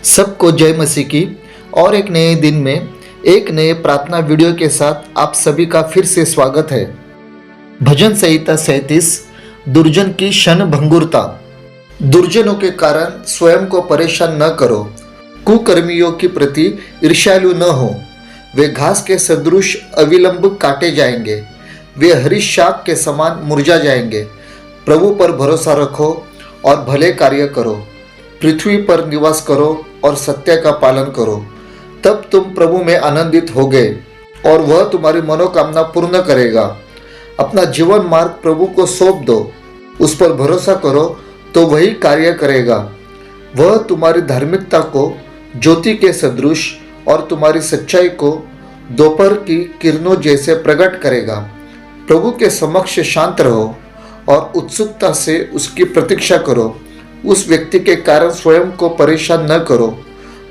सबको जय मसीह की। और एक नए दिन में एक नए प्रार्थना वीडियो के साथ आप सभी का फिर से स्वागत है। भजन संहिता 37। दुर्जन की क्षण भंगुरता। दुर्जनों के कारण स्वयं को परेशान न करो, कुकर्मियों की प्रति ईर्ष्यालु न हो। वे घास के सदृश अविलंब काटे जाएंगे, वे हरी शाख के समान मुरझा जाएंगे। प्रभु पर भरोसा रखो और भले कार्य करो, पृथ्वी पर निवास करो और सत्य का पालन करो। तब तुम प्रभु में आनंदित होगे और वह तुम्हारी मनोकामना पूर्ण करेगा। अपना जीवन मार्ग प्रभु को सौंप दो, उस पर भरोसा करो तो वही कार्य करेगा। वह तुम्हारी धार्मिकता को ज्योति के सदृश और तुम्हारी सच्चाई को दोपहर की किरणों जैसे प्रकट करेगा। प्रभु के समक्ष शांत रहो और उत्सुकता से उसकी प्रतीक्षा करो। उस व्यक्ति के कारण स्वयं को परेशान न करो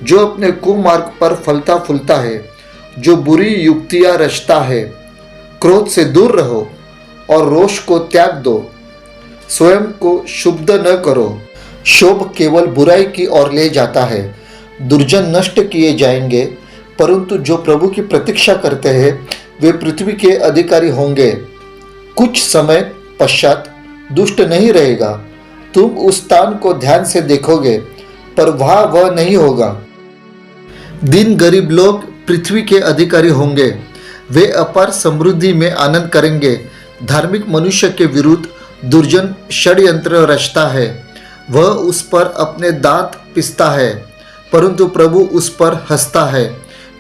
जो अपने कुमार्ग पर फलता फूलता है, जो बुरी युक्तियां रचता है। क्रोध से दूर रहो और रोष को त्याग दो। स्वयं को शुद्ध न करो, शोभ केवल बुराई की ओर ले जाता है। दुर्जन नष्ट किए जाएंगे, परंतु जो प्रभु की प्रतीक्षा करते हैं वे पृथ्वी के अधिकारी होंगे। कुछ समय पश्चात दुष्ट नहीं रहेगा। तुम उस स्थान को ध्यान से देखोगे, पर वहाँ वह नहीं होगा। दिन गरीब लोग पृथ्वी के अधिकारी होंगे, वे अपार समृद्धि में आनंद करेंगे। धार्मिक मनुष्य के विरुद्ध दुर्जन षड्यंत्र रचता है, वह उस पर अपने दांत पिसता है, परंतु प्रभु उस पर हंसता है,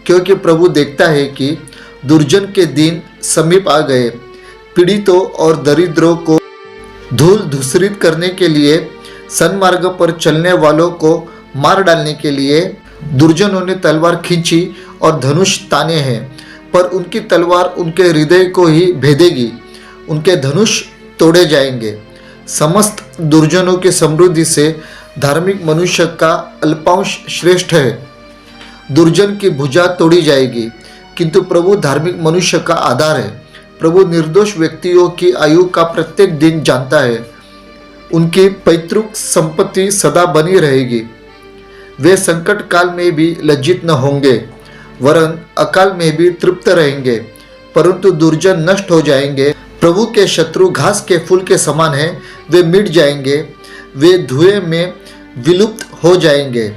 क्योंकि प्रभु देखता है कि दुर्जन के दिन समीप आ गए। पीड़ितों और दरिद्रों को धूल धूसरित करने के लिए, सन्मार्ग पर चलने वालों को मार डालने के लिए दुर्जनों ने तलवार खींची और धनुष ताने हैं, पर उनकी तलवार उनके हृदय को ही भेदेगी, उनके धनुष तोड़े जाएंगे। समस्त दुर्जनों की समृद्धि से धार्मिक मनुष्य का अल्पांश श्रेष्ठ है। दुर्जन की भुजा तोड़ी जाएगी, किंतु प्रभु धार्मिक मनुष्य का आधार है। प्रभु निर्दोष व्यक्तियों की आयु का प्रत्येक दिन जानता है, उनकी पैतृक संपत्ति सदा बनी रहेगी। वे संकट काल में भी लज्जित न होंगे, वरन अकाल में भी तृप्त रहेंगे। परंतु दुर्जन नष्ट हो जाएंगे। प्रभु के शत्रु घास के फूल के समान हैं, वे मिट जाएंगे, वे धुएं में विलुप्त हो जाएंगे।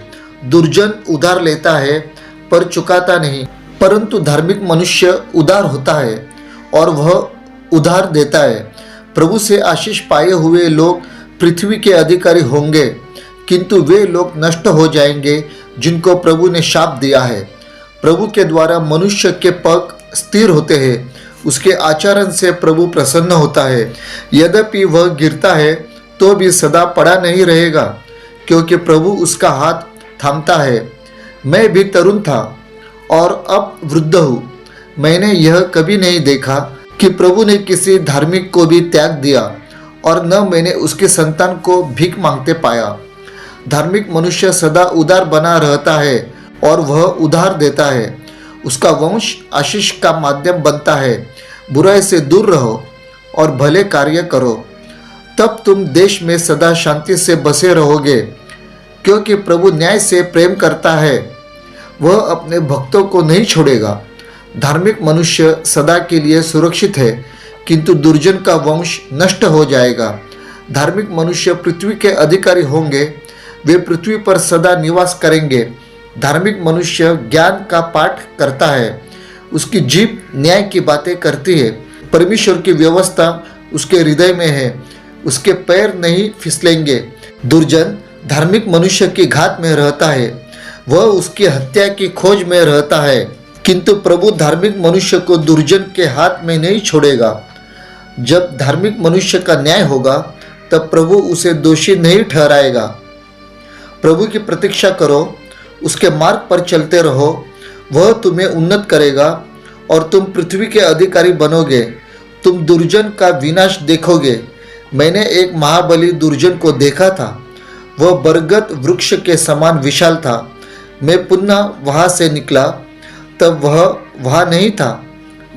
दुर्जन उधार लेता है पर चुकाता नहीं, परंतु धार्मिक मनुष्य उदार होता है और वह उधार देता है। प्रभु से आशीष पाए हुए लोग पृथ्वी के अधिकारी होंगे, किंतु वे लोग नष्ट हो जाएंगे जिनको प्रभु ने शाप दिया है। प्रभु के द्वारा मनुष्य के पग स्थिर होते हैं, उसके आचरण से प्रभु प्रसन्न होता है। यद्यपि वह गिरता है तो भी सदा पड़ा नहीं रहेगा, क्योंकि प्रभु उसका हाथ थामता है। मैं भी तरुण था और अब वृद्ध हूँ। मैंने यह कभी नहीं देखा कि प्रभु ने किसी धार्मिक को भी त्याग दिया, और न मैंने उसके संतान को भीख मांगते पाया। धार्मिक मनुष्य सदा उदार बना रहता है और वह उधार देता है। उसका वंश आशीष का माध्यम बनता है। बुराई से दूर रहो और भले कार्य करो, तब तुम देश में सदा शांति से बसे रहोगे, क्योंकि प्रभु न्याय से प्रेम करता है, वह अपने भक्तों को नहीं छोड़ेगा। धार्मिक मनुष्य सदा के लिए सुरक्षित है, किंतु दुर्जन का वंश नष्ट हो जाएगा। धार्मिक मनुष्य पृथ्वी के अधिकारी होंगे, वे पृथ्वी पर सदा निवास करेंगे। धार्मिक मनुष्य ज्ञान का पाठ करता है, उसकी जीभ न्याय की बातें करती है। परमेश्वर की व्यवस्था उसके हृदय में है, उसके पैर नहीं फिसलेंगे। दुर्जन धार्मिक मनुष्य की घात में रहता है, वह उसकी हत्या की खोज में रहता है, किंतु प्रभु धार्मिक मनुष्य को दुर्जन के हाथ में नहीं छोड़ेगा। जब धार्मिक मनुष्य का न्याय होगा तब प्रभु उसे दोषी नहीं ठहराएगा। प्रभु की प्रतीक्षा करो, उसके मार्ग पर चलते रहो, वह तुम्हें उन्नत करेगा और तुम पृथ्वी के अधिकारी बनोगे। तुम दुर्जन का विनाश देखोगे। मैंने एक महाबली दुर्जन को देखा था, वह बरगद वृक्ष के समान विशाल था। मैं पुनः वहाँ से निकला, तब वह वहाँ नहीं था।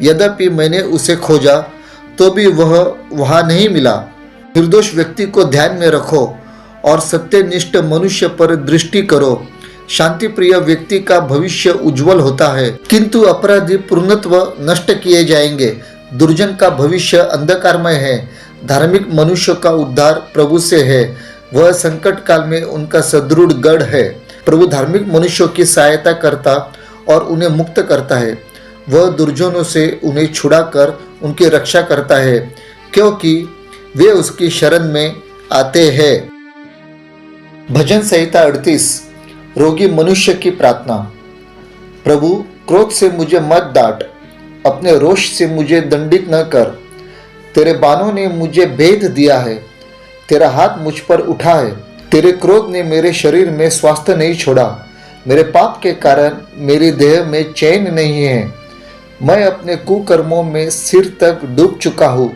यद्यपि मैंने उसे खोजा तो भी वह वहाँ नहीं मिला। निर्दोष व्यक्ति को ध्यान में रखो और सत्यनिष्ठ मनुष्य पर दृष्टि करो। शांति प्रिय व्यक्ति का भविष्य उज्जवल होता है, किंतु अपराधी पूर्णत्व नष्ट किए जाएंगे। दुर्जन का भविष्य अंधकारमय है। धार्मिक मनुष्य का उद्धार प्रभु से है। वह संकट काल में उनका सदृढ़ गढ़ है। प्रभु धार्मिक मनुष्यों की सहायता करता और उन्हें मुक्त करता है। वह दुर्जनों से उन्हें छुड़ाकर उनकी रक्षा करता है, क्योंकि वे उसकी शरण में आते हैं। भजन संहिता 38। रोगी मनुष्य की प्रार्थना। प्रभु, क्रोध से मुझे मत डांट, अपने रोष से मुझे दंडित न कर। तेरे बाणों ने मुझे भेद दिया है, तेरा हाथ मुझ पर उठा है। तेरे क्रोध ने मेरे शरीर में स्वास्थ्य नहीं छोड़ा। मेरे पाप के कारण मेरी देह में चैन नहीं है। मैं अपने कुकर्मों में सिर तक डूब चुका हूँ।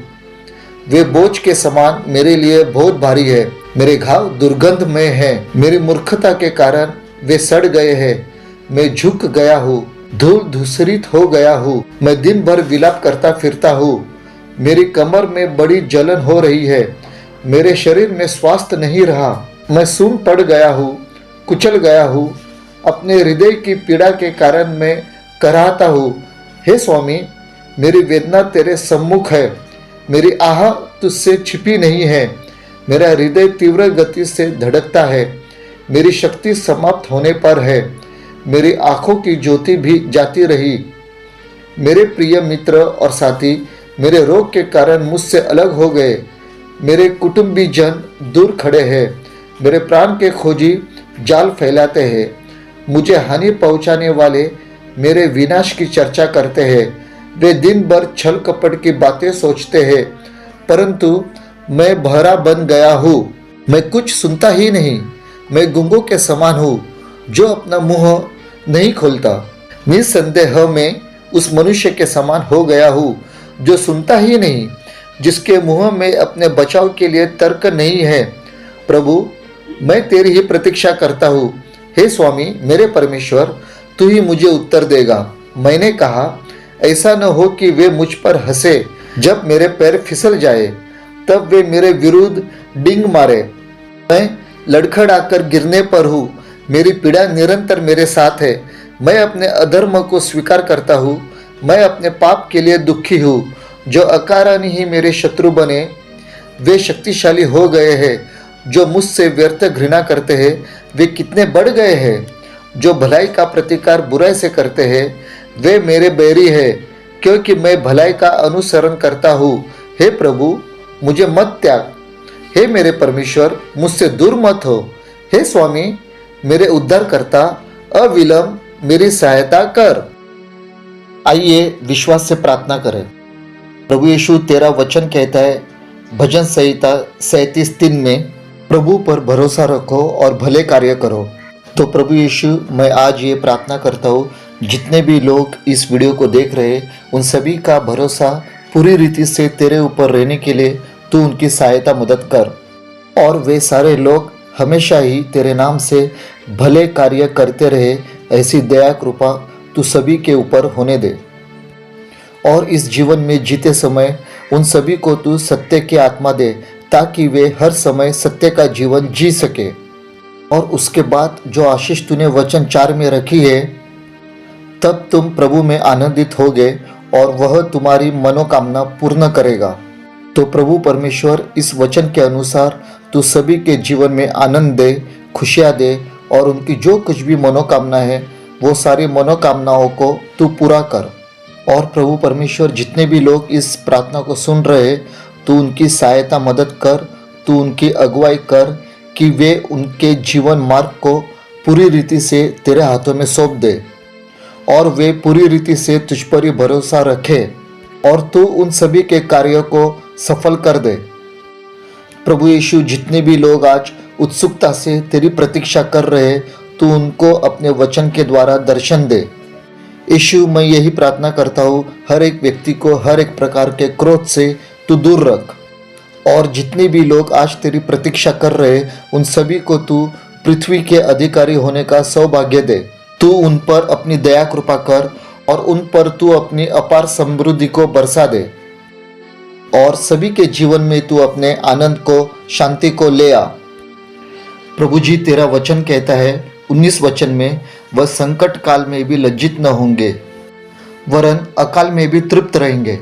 वे बोझ के समान मेरे लिए बहुत भारी है। मेरे घाव दुर्गंध में हैं। मेरी मूर्खता के कारण वे सड़ गए हैं। मैं झुक गया हूँ, धूल धूसरित हो गया हूँ। मैं दिन भर विलाप करता फिरता हूँ। मेरी कमर में बड़ी जलन हो रही है। मेरे शरीर में स्वास्थ्य नहीं रहा। मैं सुन्न पड़ गया हूँ, कुचल गया हूँ। अपने हृदय की पीड़ा के कारण मैं कराहता हूँ। हे स्वामी, मेरी वेदना तेरे सम्मुख है। मेरी आह तुझसे छिपी नहीं है। मेरा हृदय तीव्र गति से धड़कता है। मेरी शक्ति समाप्त होने पर है। मेरी आंखों की ज्योति भी जाती रही। मेरे प्रिय मित्र और साथी मेरे रोग के कारण मुझसे अलग हो गए। मेरे कुटुंबी जन दूर खड़े हैं। मेरे प्राण के खोजी जाल फैलाते हैं। मुझे हानि पहुंचाने वाले मेरे विनाश की चर्चा करते हैं। वे दिन भर छल कपट की बातें सोचते हैं, परंतु मैं बहरा बन गया हूँ। मैं कुछ सुनता ही नहीं। मैं गूंगों के समान हूँ, जो अपना मुंह नहीं खोलता। निसंदेह में उस मनुष्य के समान हो गया हूँ, जो सुनता ही नहीं, जिसके मुंह में अपने बचाव के लिए तर्क नहीं है। प्रभु, मैं तेरी ही प्रतीक्षा करता हूँ। हे स्वामी, मेरे परमेश्वर, तू ही मुझे उत्तर देगा। मैंने कहा, ऐसा न हो कि वे मुझ पर हंसे। जब मेरे पैर फिसल जाए, तब वे मेरे विरुद्ध डिंग मारे। मैं लड़खड़ाकर गिरने पर हूँ। मेरी पीड़ा निरंतर मेरे साथ है। मैं अपने अधर्म को स्वीकार करता हूँ। मैं अपने पाप के लिए दुखी हूँ। जो अकारण ही मेरे शत्रु बने, वे शक्तिशाली हो गए हैं। जो मुझसे व्यर्थ घृणा करते हैं, वे कितने बढ़ गए हैं। जो भलाई का प्रतिकार बुराई से करते हैं, वे मेरे बैरी है, क्योंकि मैं भलाई का अनुसरण करता हूँ। हे प्रभु, मुझे मत त्याग। हे मेरे परमेश्वर, मुझसे दूर मत हो। हे स्वामी, मेरे उद्धारकर्ता, अविलंब मेरी सहायता कर। आइए विश्वास से प्रार्थना करें। प्रभु यीशु, तेरा वचन कहता है भजन संहिता 37:3 में, प्रभु पर भरोसा रखो और भले कार्य करो। तो प्रभु यीशु, मैं आज ये प्रार्थना करता हूँ, जितने भी लोग इस वीडियो को देख रहे हैं, उन सभी का भरोसा पूरी रीति से तेरे ऊपर रहने के लिए तू उनकी सहायता मदद कर, और वे सारे लोग हमेशा ही तेरे नाम से भले कार्य करते रहे। ऐसी दया कृपा तू सभी के ऊपर होने दे, और इस जीवन में जीते समय उन सभी को तू सत्य की आत्मा दे, ताकि वे हर समय सत्य का जीवन जी सके। और उसके बाद जो आशीष तूने वचन 4 में रखी है, तब तुम प्रभु में आनंदित होगे और वह तुम्हारी मनोकामना पूर्ण करेगा। तो प्रभु परमेश्वर, इस वचन के अनुसार तू सभी के जीवन में आनंद दे, खुशियाँ दे, और उनकी जो कुछ भी मनोकामना है, वो सारी मनोकामनाओं को तू पूरा कर। और प्रभु परमेश्वर, जितने भी लोग इस प्रार्थना को सुन रहे, तू उनकी सहायता मदद कर, तू उनकी अगुवाई कर, कि वे उनके जीवन मार्ग को पूरी रीति से तेरे हाथों में सौंप दे, और वे पूरी रीति से तुझ पर ही भरोसा रखे, और तू उन सभी के कार्यों को सफल कर दे। प्रभु यीशु, जितने भी लोग आज उत्सुकता से तेरी प्रतीक्षा कर रहे, तू उनको अपने वचन के द्वारा दर्शन दे। यीशु, मैं यही प्रार्थना करता हूँ, हर एक व्यक्ति को हर एक प्रकार के क्रोध से तू दूर रख, और जितने भी लोग आज तेरी प्रतीक्षा कर रहे, उन सभी को तू पृथ्वी के अधिकारी होने का सौभाग्य दे। तू उन पर अपनी दया कृपा कर, और उन पर तू अपनी अपार समृद्धि को बरसा दे, और सभी के जीवन में तू अपने आनंद को, शांति को ले आ। प्रभु जी, तेरा वचन कहता है 19 वचन में, वह संकट काल में भी लज्जित न होंगे वरन अकाल में भी तृप्त रहेंगे।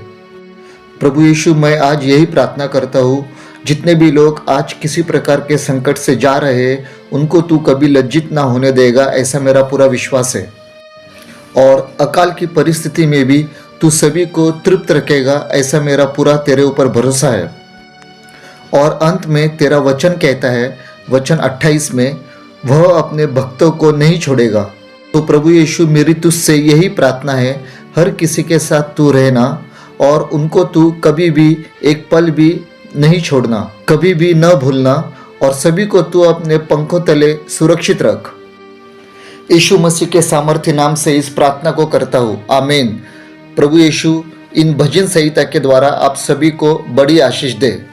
प्रभु यीशु, मैं आज यही प्रार्थना करता हूँ, जितने भी लोग आज किसी प्रकार के संकट से जा रहे हैं, उनको तू कभी लज्जित ना होने देगा, ऐसा मेरा पूरा विश्वास है। और अकाल की परिस्थिति में भी तू सभी को तृप्त रखेगा, ऐसा मेरा पूरा तेरे ऊपर भरोसा है। और अंत में तेरा वचन कहता है, वचन 28 में, वह अपने भक्तों को नहीं छोड़ेगा। तो प्रभु यीशु, मेरी तुझसे यही प्रार्थना है, हर किसी के साथ तू रहना और उनको तू कभी भी एक पल भी नहीं छोड़ना, कभी भी न भूलना, और सभी को तू अपने पंखों तले सुरक्षित रख। यीशु मसीह के सामर्थ्य नाम से इस प्रार्थना को करता हूँ, आमीन। प्रभु यीशु इन भजन संहिता के द्वारा आप सभी को बड़ी आशीष दे।